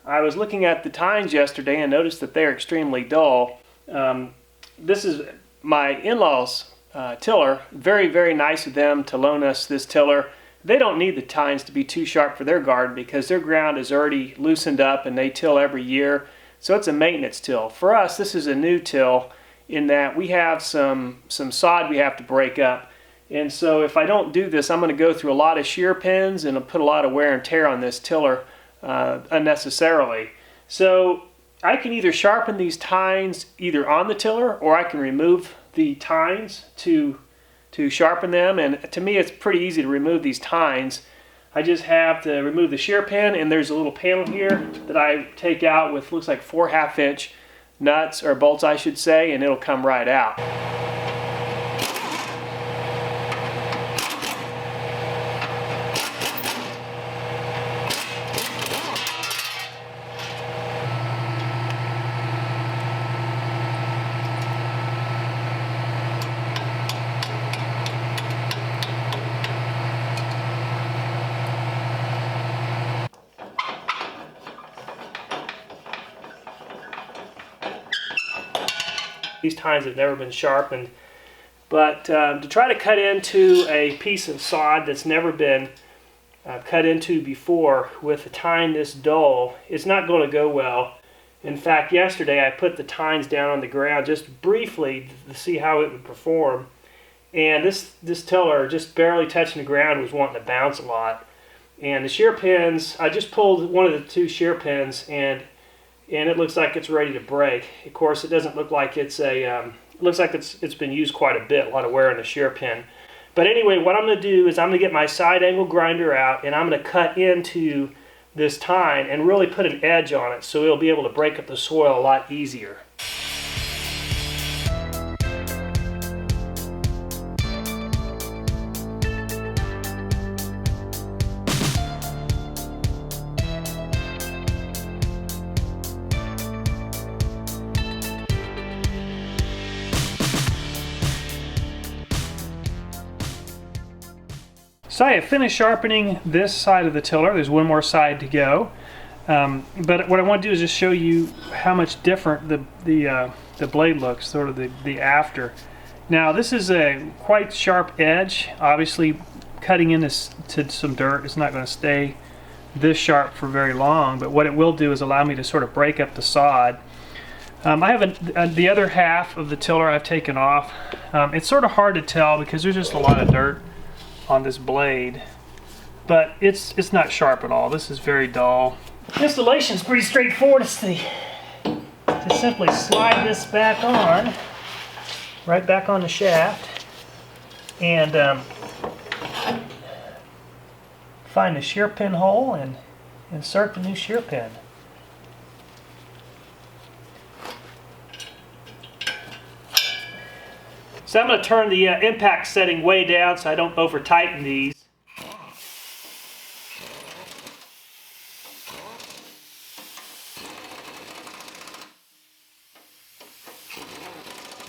I was looking at the tines yesterday and noticed that they're extremely dull. This is my in-laws' tiller. Very, very nice of them to loan us this tiller. They don't need the tines to be too sharp for their garden because their ground is already loosened up and they till every year. So it's a maintenance till. For us, this is a new till in that we have some sod we have to break up. And so if I don't do this, I'm going to go through a lot of shear pins and I'll put a lot of wear and tear on this tiller unnecessarily. So I can either sharpen these tines either on the tiller or I can remove the tines to sharpen them. And to me, it's pretty easy to remove these tines. I just have to remove the shear pin, and there's a little panel here that I take out with, looks like 4 1/2-inch nuts, or bolts I should say, and it'll come right out. These tines have never been sharpened, but to try to cut into a piece of sod that's never been cut into before with a tine this dull, it's not going to go well. In fact, yesterday I put the tines down on the ground just briefly to see how it would perform, and this tiller, just barely touching the ground, was wanting to bounce a lot. And the shear pins, I just pulled one of the 2 shear pins, and it looks like it's ready to break. Of course, it doesn't look like it's it looks like it's been used quite a bit, a lot of wear on the shear pin. But anyway, what I'm going to do is I'm going to get my side angle grinder out and I'm going to cut into this tine and really put an edge on it so it'll be able to break up the soil a lot easier. So I have finished sharpening this side of the tiller. There's one more side to go. But what I want to do is just show you how much different the blade looks, sort of the after. Now this is a quite sharp edge. Obviously cutting into some dirt is not going to stay this sharp for very long, but what it will do is allow me to sort of break up the sod. I have the other half of the tiller I've taken off. It's sort of hard to tell because there's just a lot of dirt on this blade, but it's not sharp at all. This is very dull. Installation is pretty straightforward. It's to simply slide this back on, right back on the shaft, and find the shear pin hole and insert the new shear pin. So I'm going to turn the impact setting way down so I don't over tighten these.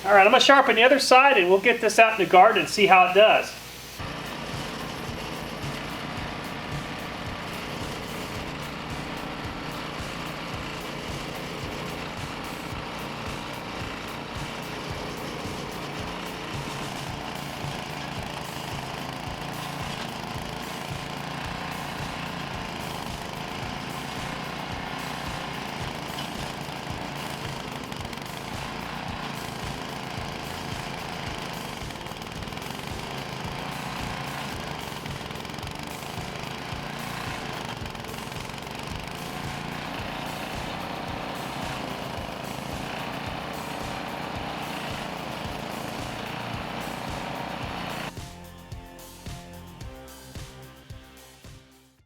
Alright, I'm going to sharpen the other side and we'll get this out in the garden and see how it does.